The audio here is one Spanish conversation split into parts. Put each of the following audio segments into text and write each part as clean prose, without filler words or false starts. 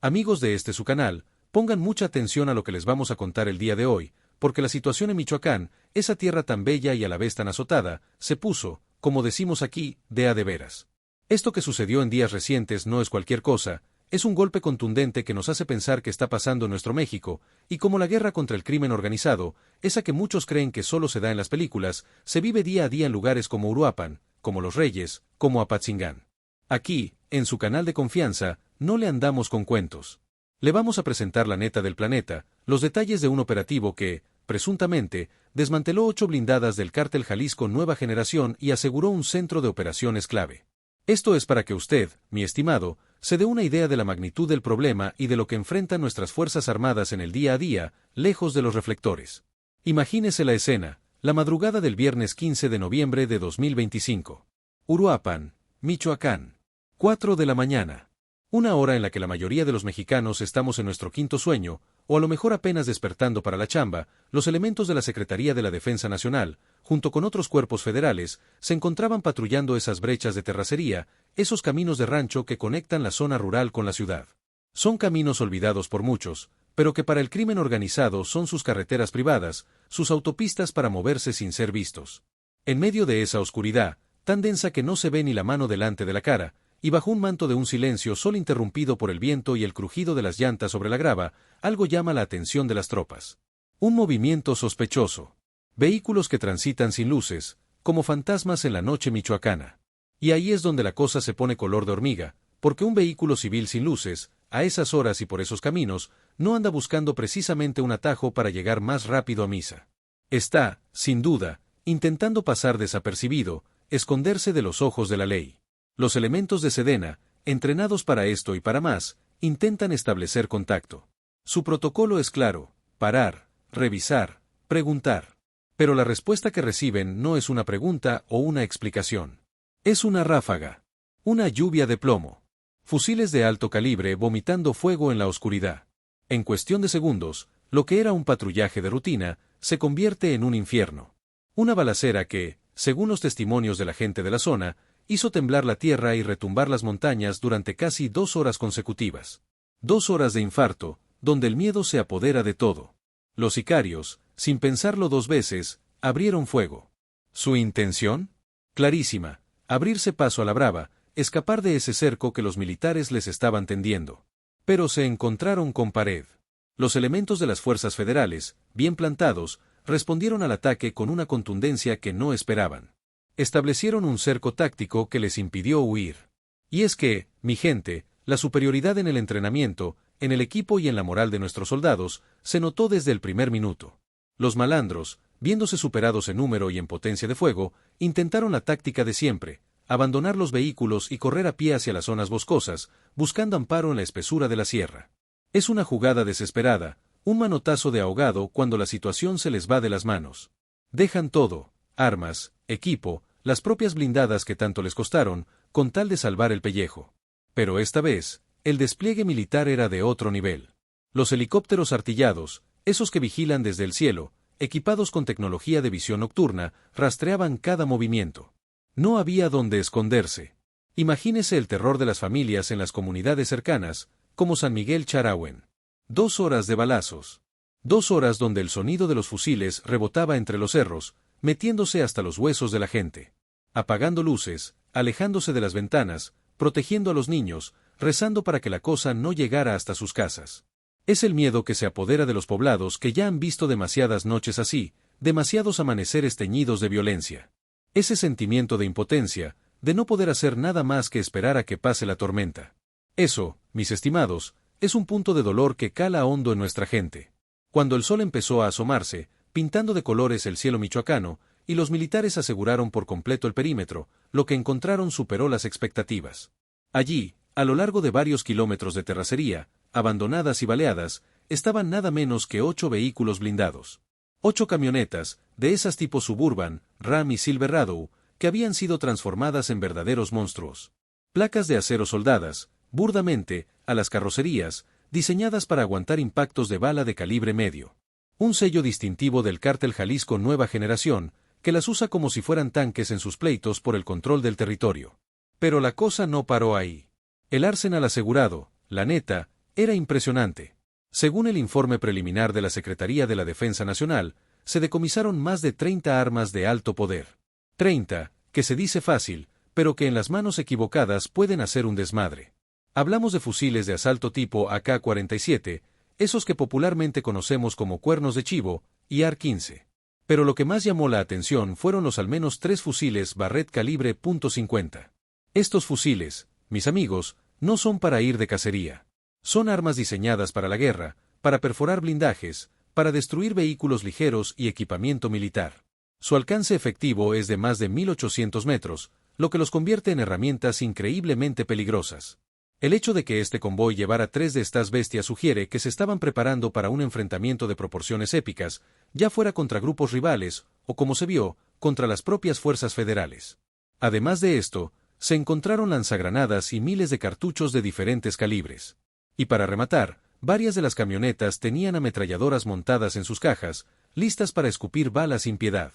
Amigos de su canal, pongan mucha atención a lo que les vamos a contar el día de hoy, porque la situación en Michoacán, esa tierra tan bella y a la vez tan azotada, se puso, como decimos aquí, de a de veras. Esto que sucedió en días recientes no es cualquier cosa, es un golpe contundente que nos hace pensar que está pasando en nuestro México, y como la guerra contra el crimen organizado, esa que muchos creen que solo se da en las películas, se vive día a día en lugares como Uruapan, como Los Reyes, como Apatzingán. Aquí, en su canal de confianza, no le andamos con cuentos. Le vamos a presentar la neta del planeta, los detalles de un operativo que, presuntamente, desmanteló 8 blindadas del cártel Jalisco Nueva Generación y aseguró un centro de operaciones clave. Esto es para que usted, mi estimado, se dé una idea de la magnitud del problema y de lo que enfrentan nuestras Fuerzas Armadas en el día a día, lejos de los reflectores. Imagínese la escena, la madrugada del viernes 15 de noviembre de 2025. Uruapan, Michoacán. 4 de la mañana. Una hora en la que la mayoría de los mexicanos estamos en nuestro quinto sueño, o a lo mejor apenas despertando para la chamba. Los elementos de la Secretaría de la Defensa Nacional, junto con otros cuerpos federales, se encontraban patrullando esas brechas de terracería, esos caminos de rancho que conectan la zona rural con la ciudad. Son caminos olvidados por muchos, pero que para el crimen organizado son sus carreteras privadas, sus autopistas para moverse sin ser vistos. En medio de esa oscuridad, tan densa que no se ve ni la mano delante de la cara, y bajo un manto de un silencio solo interrumpido por el viento y el crujido de las llantas sobre la grava, algo llama la atención de las tropas. Un movimiento sospechoso. Vehículos que transitan sin luces, como fantasmas en la noche michoacana. Y ahí es donde la cosa se pone color de hormiga, porque un vehículo civil sin luces, a esas horas y por esos caminos, no anda buscando precisamente un atajo para llegar más rápido a misa. Está, sin duda, intentando pasar desapercibido, esconderse de los ojos de la ley. Los elementos de Sedena, entrenados para esto y para más, intentan establecer contacto. Su protocolo es claro: parar, revisar, preguntar. Pero la respuesta que reciben no es una pregunta o una explicación. Es una ráfaga. Una lluvia de plomo. Fusiles de alto calibre vomitando fuego en la oscuridad. En cuestión de segundos, lo que era un patrullaje de rutina, se convierte en un infierno. Una balacera que, según los testimonios de la gente de la zona, hizo temblar la tierra y retumbar las montañas durante casi 2 horas consecutivas. 2 horas de infarto, donde el miedo se apodera de todo. Los sicarios, sin pensarlo 2 veces, abrieron fuego. ¿Su intención? Clarísima: abrirse paso a la brava, escapar de ese cerco que los militares les estaban tendiendo. Pero se encontraron con pared. Los elementos de las fuerzas federales, bien plantados, respondieron al ataque con una contundencia que no esperaban. Establecieron un cerco táctico que les impidió huir. Y es que, mi gente, la superioridad en el entrenamiento, en el equipo y en la moral de nuestros soldados, se notó desde el primer minuto. Los malandros, viéndose superados en número y en potencia de fuego, intentaron la táctica de siempre: abandonar los vehículos y correr a pie hacia las zonas boscosas, buscando amparo en la espesura de la sierra. Es una jugada desesperada, un manotazo de ahogado cuando la situación se les va de las manos. Dejan todo: armas, equipo, las propias blindadas que tanto les costaron, con tal de salvar el pellejo. Pero esta vez, el despliegue militar era de otro nivel. Los helicópteros artillados, esos que vigilan desde el cielo, equipados con tecnología de visión nocturna, rastreaban cada movimiento. No había donde esconderse. Imagínese el terror de las familias en las comunidades cercanas, como San Miguel Charahuen. 2 horas de balazos. 2 horas donde el sonido de los fusiles rebotaba entre los cerros, metiéndose hasta los huesos de la gente. Apagando luces, alejándose de las ventanas, protegiendo a los niños, rezando para que la cosa no llegara hasta sus casas. Es el miedo que se apodera de los poblados que ya han visto demasiadas noches así, demasiados amaneceres teñidos de violencia. Ese sentimiento de impotencia, de no poder hacer nada más que esperar a que pase la tormenta. Eso, mis estimados, es un punto de dolor que cala hondo en nuestra gente. Cuando el sol empezó a asomarse, pintando de colores el cielo michoacano, y los militares aseguraron por completo el perímetro, lo que encontraron superó las expectativas. Allí, a lo largo de varios kilómetros de terracería, abandonadas y baleadas, estaban nada menos que 8 vehículos blindados. 8 camionetas, de esas tipo Suburban, Ram y Silverado, que habían sido transformadas en verdaderos monstruos. Placas de acero soldadas, burdamente, a las carrocerías, diseñadas para aguantar impactos de bala de calibre medio. Un sello distintivo del cártel Jalisco Nueva Generación, que las usa como si fueran tanques en sus pleitos por el control del territorio. Pero la cosa no paró ahí. El arsenal asegurado, la neta, Era impresionante. Según el informe preliminar de la Secretaría de la Defensa Nacional, se decomisaron más de 30 armas de alto poder. 30, que se dice fácil, pero que en las manos equivocadas pueden hacer un desmadre. Hablamos de fusiles de asalto tipo AK-47, esos que popularmente conocemos como cuernos de chivo, y AR-15. Pero lo que más llamó la atención fueron los al menos 3 fusiles Barrett calibre .50. Estos fusiles, mis amigos, no son para ir de cacería. Son armas diseñadas para la guerra, para perforar blindajes, para destruir vehículos ligeros y equipamiento militar. Su alcance efectivo es de más de 1800 metros, lo que los convierte en herramientas increíblemente peligrosas. El hecho de que este convoy llevara 3 de estas bestias sugiere que se estaban preparando para un enfrentamiento de proporciones épicas, ya fuera contra grupos rivales, o como se vio, contra las propias fuerzas federales. Además de esto, se encontraron lanzagranadas y miles de cartuchos de diferentes calibres. Y para rematar, varias de las camionetas tenían ametralladoras montadas en sus cajas, listas para escupir balas sin piedad.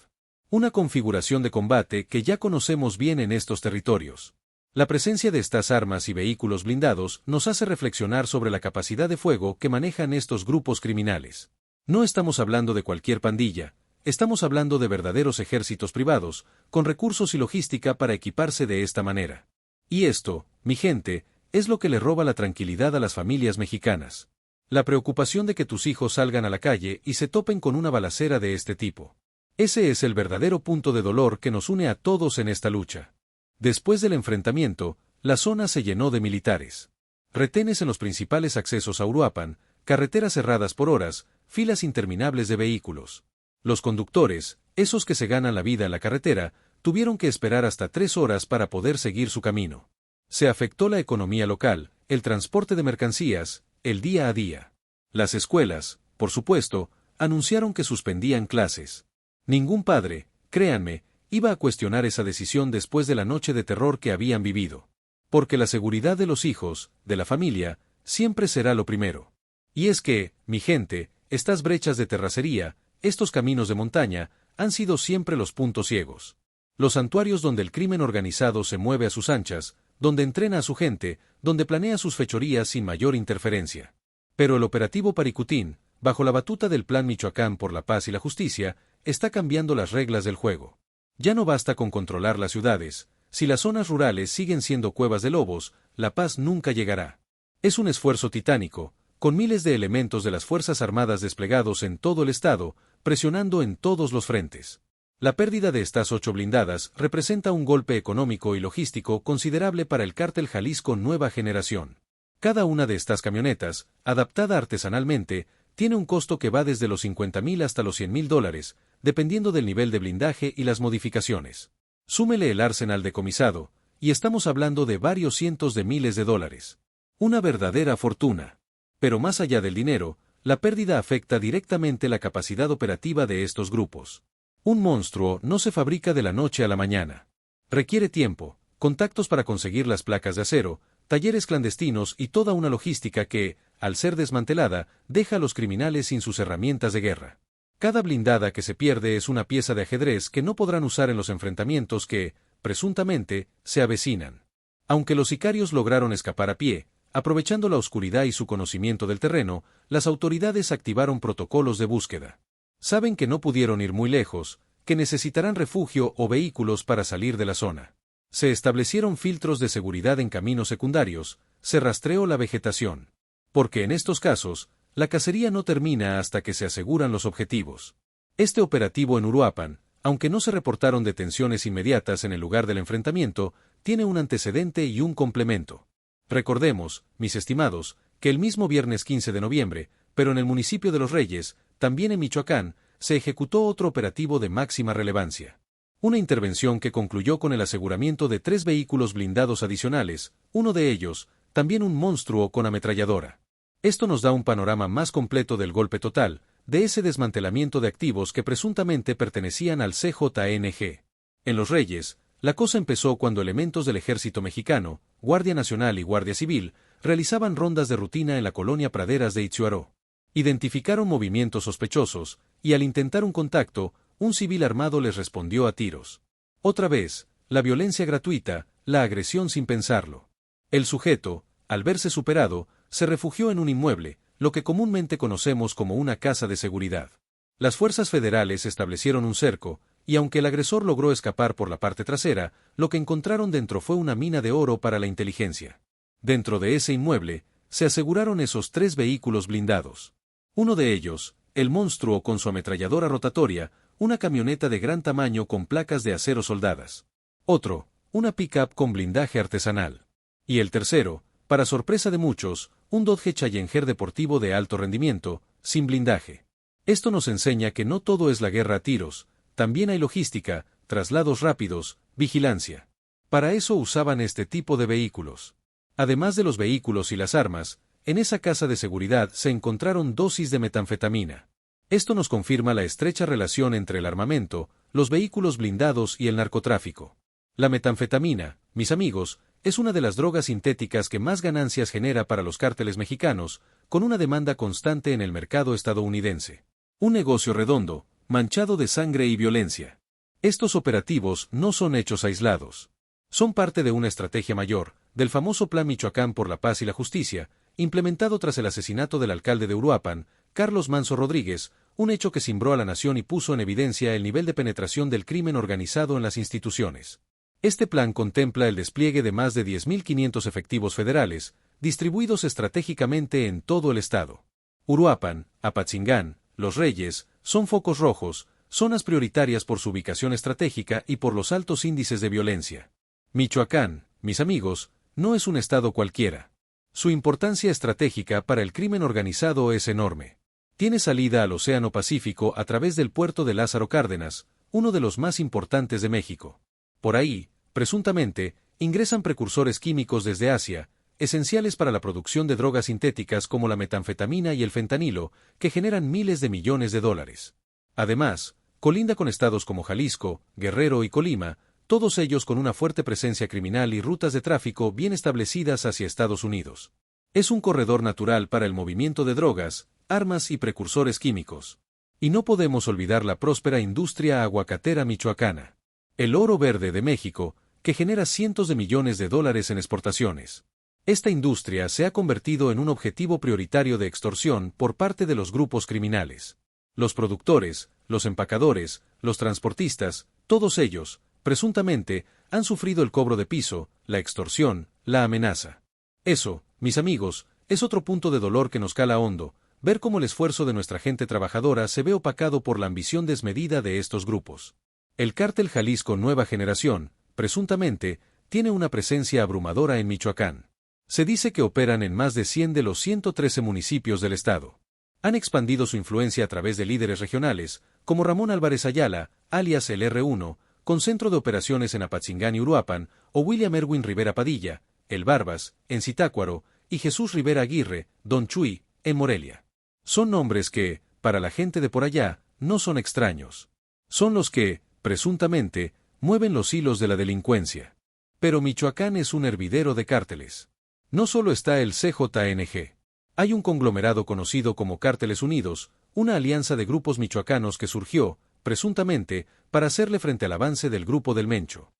Una configuración de combate que ya conocemos bien en estos territorios. La presencia de estas armas y vehículos blindados nos hace reflexionar sobre la capacidad de fuego que manejan estos grupos criminales. No estamos hablando de cualquier pandilla, estamos hablando de verdaderos ejércitos privados, con recursos y logística para equiparse de esta manera. Y esto, mi gente, es lo que le roba la tranquilidad a las familias mexicanas. La preocupación de que tus hijos salgan a la calle y se topen con una balacera de este tipo. Ese es el verdadero punto de dolor que nos une a todos en esta lucha. Después del enfrentamiento, la zona se llenó de militares. Retenes en los principales accesos a Uruapan, carreteras cerradas por horas, filas interminables de vehículos. Los conductores, esos que se ganan la vida en la carretera, tuvieron que esperar hasta 3 horas para poder seguir su camino. Se afectó la economía local, el transporte de mercancías, el día a día. Las escuelas, por supuesto, anunciaron que suspendían clases. Ningún padre, créanme, iba a cuestionar esa decisión después de la noche de terror que habían vivido. Porque la seguridad de los hijos, de la familia, siempre será lo primero. Y es que, mi gente, estas brechas de terracería, estos caminos de montaña, han sido siempre los puntos ciegos. Los santuarios donde el crimen organizado se mueve a sus anchas, donde entrena a su gente, donde planea sus fechorías sin mayor interferencia. Pero el operativo Paricutín, bajo la batuta del Plan Michoacán por la Paz y la Justicia, está cambiando las reglas del juego. Ya no basta con controlar las ciudades, si las zonas rurales siguen siendo cuevas de lobos, la paz nunca llegará. Es un esfuerzo titánico, con miles de elementos de las Fuerzas Armadas desplegados en todo el estado, presionando en todos los frentes. La pérdida de estas 8 blindadas representa un golpe económico y logístico considerable para el cártel Jalisco Nueva Generación. Cada una de estas camionetas, adaptada artesanalmente, tiene un costo que va desde los $50,000 hasta los $100,000, dependiendo del nivel de blindaje y las modificaciones. Súmele el arsenal decomisado, y estamos hablando de varios cientos de miles de dólares. Una verdadera fortuna. Pero más allá del dinero, la pérdida afecta directamente la capacidad operativa de estos grupos. Un monstruo no se fabrica de la noche a la mañana. Requiere tiempo, contactos para conseguir las placas de acero, talleres clandestinos y toda una logística que, al ser desmantelada, deja a los criminales sin sus herramientas de guerra. Cada blindada que se pierde es una pieza de ajedrez que no podrán usar en los enfrentamientos que, presuntamente, se avecinan. Aunque los sicarios lograron escapar a pie, aprovechando la oscuridad y su conocimiento del terreno, las autoridades activaron protocolos de búsqueda. Saben que no pudieron ir muy lejos, que necesitarán refugio o vehículos para salir de la zona. Se establecieron filtros de seguridad en caminos secundarios, se rastreó la vegetación. Porque en estos casos, la cacería no termina hasta que se aseguran los objetivos. Este operativo en Uruapan, aunque no se reportaron detenciones inmediatas en el lugar del enfrentamiento, tiene un antecedente y un complemento. Recordemos, mis estimados, que el mismo viernes 15 de noviembre, pero en el municipio de Los Reyes, también en Michoacán, se ejecutó otro operativo de máxima relevancia. Una intervención que concluyó con el aseguramiento de 3 vehículos blindados adicionales, uno de ellos, también un monstruo con ametralladora. Esto nos da un panorama más completo del golpe total, de ese desmantelamiento de activos que presuntamente pertenecían al CJNG. En Los Reyes, la cosa empezó cuando elementos del Ejército Mexicano, Guardia Nacional y Guardia Civil, realizaban rondas de rutina en la colonia Praderas de Itziuaró. Identificaron movimientos sospechosos, y al intentar un contacto, un civil armado les respondió a tiros. Otra vez, la violencia gratuita, la agresión sin pensarlo. El sujeto, al verse superado, se refugió en un inmueble, lo que comúnmente conocemos como una casa de seguridad. Las fuerzas federales establecieron un cerco, y aunque el agresor logró escapar por la parte trasera, lo que encontraron dentro fue una mina de oro para la inteligencia. Dentro de ese inmueble, se aseguraron esos 3 vehículos blindados. Uno de ellos, el monstruo con su ametralladora rotatoria, una camioneta de gran tamaño con placas de acero soldadas. Otro, una pick-up con blindaje artesanal. Y el tercero, para sorpresa de muchos, un Dodge Challenger deportivo de alto rendimiento, sin blindaje. Esto nos enseña que no todo es la guerra a tiros, también hay logística, traslados rápidos, vigilancia. Para eso usaban este tipo de vehículos. Además de los vehículos y las armas, en esa casa de seguridad se encontraron dosis de metanfetamina. Esto nos confirma la estrecha relación entre el armamento, los vehículos blindados y el narcotráfico. La metanfetamina, mis amigos, es una de las drogas sintéticas que más ganancias genera para los cárteles mexicanos, con una demanda constante en el mercado estadounidense. Un negocio redondo, manchado de sangre y violencia. Estos operativos no son hechos aislados. Son parte de una estrategia mayor, del famoso Plan Michoacán por la Paz y la Justicia, implementado tras el asesinato del alcalde de Uruapan, Carlos Manso Rodríguez, un hecho que cimbró a la nación y puso en evidencia el nivel de penetración del crimen organizado en las instituciones. Este plan contempla el despliegue de más de 10.500 efectivos federales, distribuidos estratégicamente en todo el estado. Uruapan, Apatzingán, Los Reyes, son focos rojos, zonas prioritarias por su ubicación estratégica y por los altos índices de violencia. Michoacán, mis amigos, no es un estado cualquiera. Su importancia estratégica para el crimen organizado es enorme. Tiene salida al Océano Pacífico a través del puerto de Lázaro Cárdenas, uno de los más importantes de México. Por ahí, presuntamente, ingresan precursores químicos desde Asia, esenciales para la producción de drogas sintéticas como la metanfetamina y el fentanilo, que generan miles de millones de dólares. Además, colinda con estados como Jalisco, Guerrero y Colima, todos ellos con una fuerte presencia criminal y rutas de tráfico bien establecidas hacia Estados Unidos. Es un corredor natural para el movimiento de drogas, armas y precursores químicos. Y no podemos olvidar la próspera industria aguacatera michoacana. El oro verde de México, que genera cientos de millones de dólares en exportaciones. Esta industria se ha convertido en un objetivo prioritario de extorsión por parte de los grupos criminales. Los productores, los empacadores, los transportistas, todos ellos, presuntamente, han sufrido el cobro de piso, la extorsión, la amenaza. Eso, mis amigos, es otro punto de dolor que nos cala hondo, ver cómo el esfuerzo de nuestra gente trabajadora se ve opacado por la ambición desmedida de estos grupos. El cártel Jalisco Nueva Generación, presuntamente, tiene una presencia abrumadora en Michoacán. Se dice que operan en más de 100 de los 113 municipios del estado. Han expandido su influencia a través de líderes regionales, como Ramón Álvarez Ayala, alias el R1, con centro de operaciones en Apatzingán y Uruapan, o William Erwin Rivera Padilla, el Barbas, en Zitácuaro, y Jesús Rivera Aguirre, Don Chuy, en Morelia. Son nombres que, para la gente de por allá, no son extraños. Son los que, presuntamente, mueven los hilos de la delincuencia. Pero Michoacán es un hervidero de cárteles. No solo está el CJNG. Hay un conglomerado conocido como Cárteles Unidos, una alianza de grupos michoacanos que surgió, presuntamente, para hacerle frente al avance del Grupo del Mencho.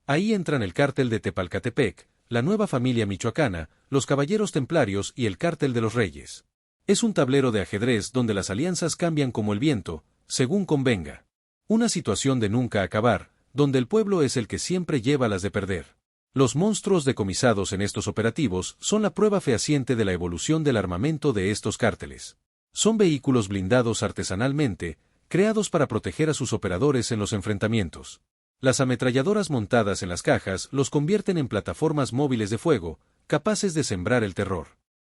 Ahí entran el cártel de Tepalcatepec, la Nueva Familia Michoacana, los Caballeros Templarios y el Cártel de los Reyes. Es un tablero de ajedrez donde las alianzas cambian como el viento, según convenga. Una situación de nunca acabar, donde el pueblo es el que siempre lleva las de perder. Los monstruos decomisados en estos operativos son la prueba fehaciente de la evolución del armamento de estos cárteles. Son vehículos blindados artesanalmente, creados para proteger a sus operadores en los enfrentamientos. Las ametralladoras montadas en las cajas los convierten en plataformas móviles de fuego, capaces de sembrar el terror.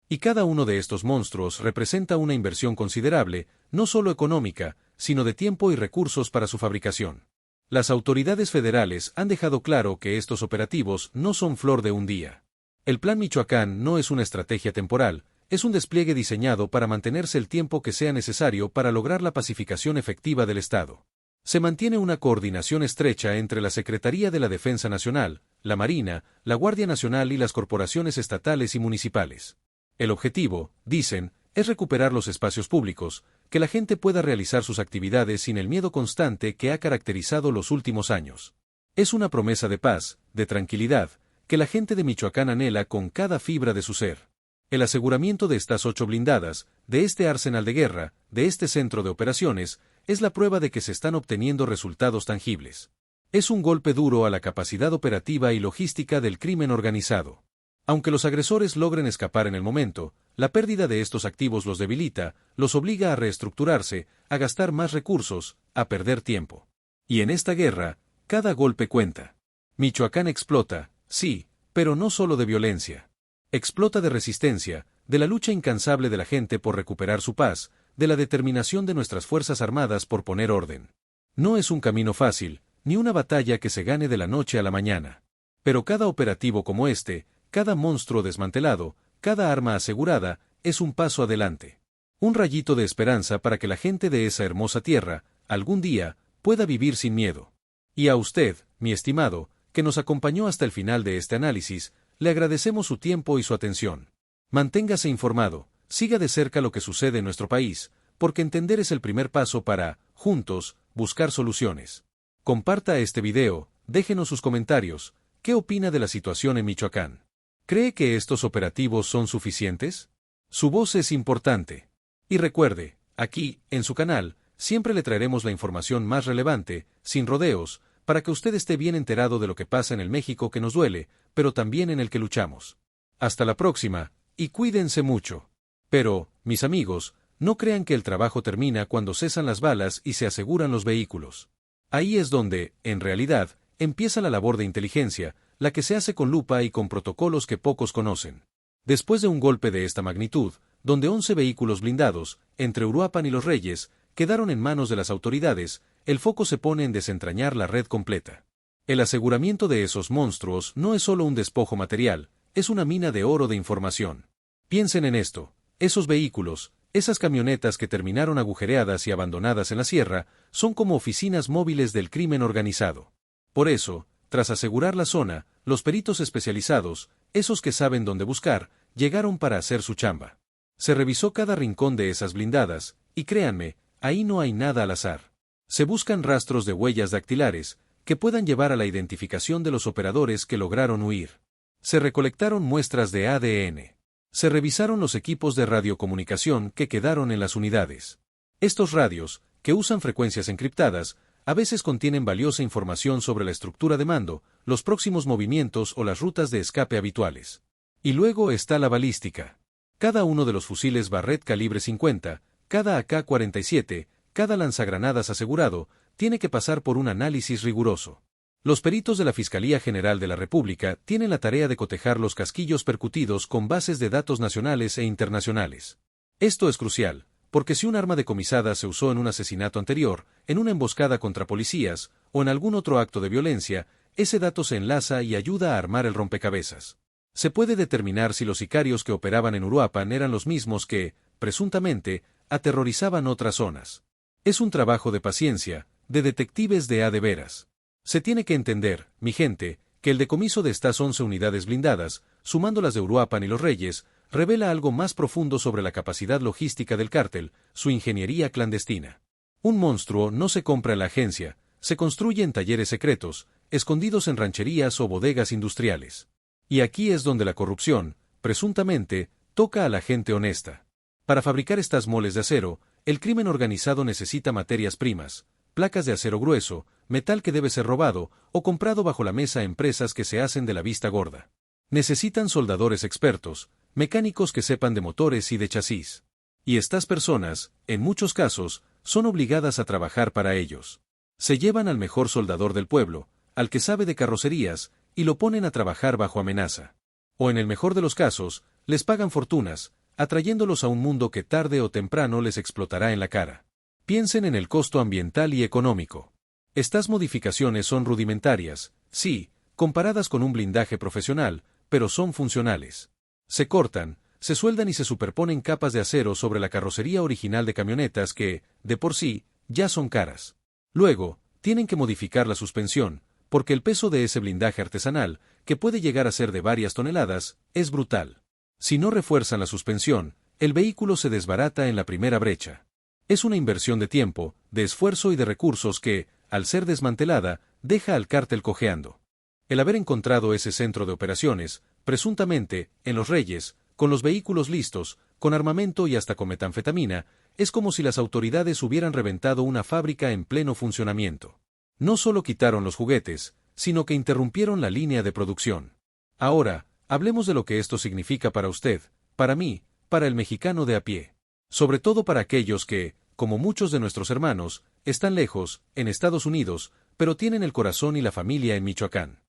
Y cada uno de estos monstruos representa una inversión considerable, no solo económica, sino de tiempo y recursos para su fabricación. Las autoridades federales han dejado claro que estos operativos no son flor de un día. El Plan Michoacán no es una estrategia temporal, es un despliegue diseñado para mantenerse el tiempo que sea necesario para lograr la pacificación efectiva del Estado. Se mantiene una coordinación estrecha entre la Secretaría de la Defensa Nacional, la Marina, la Guardia Nacional y las corporaciones estatales y municipales. El objetivo, dicen, es recuperar los espacios públicos, que la gente pueda realizar sus actividades sin el miedo constante que ha caracterizado los últimos años. Es una promesa de paz, de tranquilidad, que la gente de Michoacán anhela con cada fibra de su ser. El aseguramiento de estas 8 blindadas, de este arsenal de guerra, de este centro de operaciones, es la prueba de que se están obteniendo resultados tangibles. Es un golpe duro a la capacidad operativa y logística del crimen organizado. Aunque los agresores logren escapar en el momento, la pérdida de estos activos los debilita, los obliga a reestructurarse, a gastar más recursos, a perder tiempo. Y en esta guerra, cada golpe cuenta. Michoacán explota, sí, pero no solo de violencia. Explota de resistencia, de la lucha incansable de la gente por recuperar su paz, de la determinación de nuestras Fuerzas Armadas por poner orden. No es un camino fácil, ni una batalla que se gane de la noche a la mañana. Pero cada operativo como este, cada monstruo desmantelado, cada arma asegurada, es un paso adelante. Un rayito de esperanza para que la gente de esa hermosa tierra, algún día, pueda vivir sin miedo. Y a usted, mi estimado, que nos acompañó hasta el final de este análisis, le agradecemos su tiempo y su atención. Manténgase informado, siga de cerca lo que sucede en nuestro país, porque entender es el primer paso para, juntos, buscar soluciones. Comparta este video, déjenos sus comentarios. ¿Qué opina de la situación en Michoacán? ¿Cree que estos operativos son suficientes? Su voz es importante. Y recuerde, aquí, en su canal, siempre le traeremos la información más relevante, sin rodeos, para que usted esté bien enterado de lo que pasa en el México que nos duele, pero también en el que luchamos. Hasta la próxima, y cuídense mucho. Pero, mis amigos, no crean que el trabajo termina cuando cesan las balas y se aseguran los vehículos. Ahí es donde, en realidad, empieza la labor de inteligencia, la que se hace con lupa y con protocolos que pocos conocen. Después de un golpe de esta magnitud, donde 11 vehículos blindados, entre Uruapan y Los Reyes, quedaron en manos de las autoridades, el foco se pone en desentrañar la red completa. El aseguramiento de esos monstruos no es solo un despojo material, es una mina de oro de información. Piensen en esto, esos vehículos, esas camionetas que terminaron agujereadas y abandonadas en la sierra, son como oficinas móviles del crimen organizado. Por eso, tras asegurar la zona, los peritos especializados, esos que saben dónde buscar, llegaron para hacer su chamba. Se revisó cada rincón de esas blindadas, y créanme, ahí no hay nada al azar. Se buscan rastros de huellas dactilares, que puedan llevar a la identificación de los operadores que lograron huir. Se recolectaron muestras de ADN. Se revisaron los equipos de radiocomunicación que quedaron en las unidades. Estos radios, que usan frecuencias encriptadas, a veces contienen valiosa información sobre la estructura de mando, los próximos movimientos o las rutas de escape habituales. Y luego está la balística. Cada uno de los fusiles Barrett calibre 50, cada AK-47, cada lanzagranadas asegurado, tiene que pasar por un análisis riguroso. Los peritos de la Fiscalía General de la República tienen la tarea de cotejar los casquillos percutidos con bases de datos nacionales e internacionales. Esto es crucial, porque si un arma decomisada se usó en un asesinato anterior, en una emboscada contra policías, o en algún otro acto de violencia, ese dato se enlaza y ayuda a armar el rompecabezas. Se puede determinar si los sicarios que operaban en Uruapan eran los mismos que, presuntamente, aterrorizaban otras zonas. Es un trabajo de paciencia, de detectives de a de veras. Se tiene que entender, mi gente, que el decomiso de estas 11 unidades blindadas, sumando las de Uruapan y Los Reyes, revela algo más profundo sobre la capacidad logística del cártel, su ingeniería clandestina. Un monstruo no se compra en la agencia, se construye en talleres secretos, escondidos en rancherías o bodegas industriales. Y aquí es donde la corrupción, presuntamente, toca a la gente honesta. Para fabricar estas moles de acero, el crimen organizado necesita materias primas, placas de acero grueso, metal que debe ser robado o comprado bajo la mesa a empresas que se hacen de la vista gorda. Necesitan soldadores expertos, mecánicos que sepan de motores y de chasis. Y estas personas, en muchos casos, son obligadas a trabajar para ellos. Se llevan al mejor soldador del pueblo, al que sabe de carrocerías, y lo ponen a trabajar bajo amenaza. O en el mejor de los casos, les pagan fortunas, atrayéndolos a un mundo que tarde o temprano les explotará en la cara. Piensen en el costo ambiental y económico. Estas modificaciones son rudimentarias, sí, comparadas con un blindaje profesional, pero son funcionales. Se cortan, se sueldan y se superponen capas de acero sobre la carrocería original de camionetas que, de por sí, ya son caras. Luego, tienen que modificar la suspensión, porque el peso de ese blindaje artesanal, que puede llegar a ser de varias toneladas, es brutal. Si no refuerzan la suspensión, el vehículo se desbarata en la primera brecha. Es una inversión de tiempo, de esfuerzo y de recursos que, al ser desmantelada, deja al cártel cojeando. El haber encontrado ese centro de operaciones, presuntamente, en Los Reyes, con los vehículos listos, con armamento y hasta con metanfetamina, es como si las autoridades hubieran reventado una fábrica en pleno funcionamiento. No solo quitaron los juguetes, sino que interrumpieron la línea de producción. Ahora, hablemos de lo que esto significa para usted, para mí, para el mexicano de a pie. Sobre todo para aquellos que, como muchos de nuestros hermanos, están lejos, en Estados Unidos, pero tienen el corazón y la familia en Michoacán.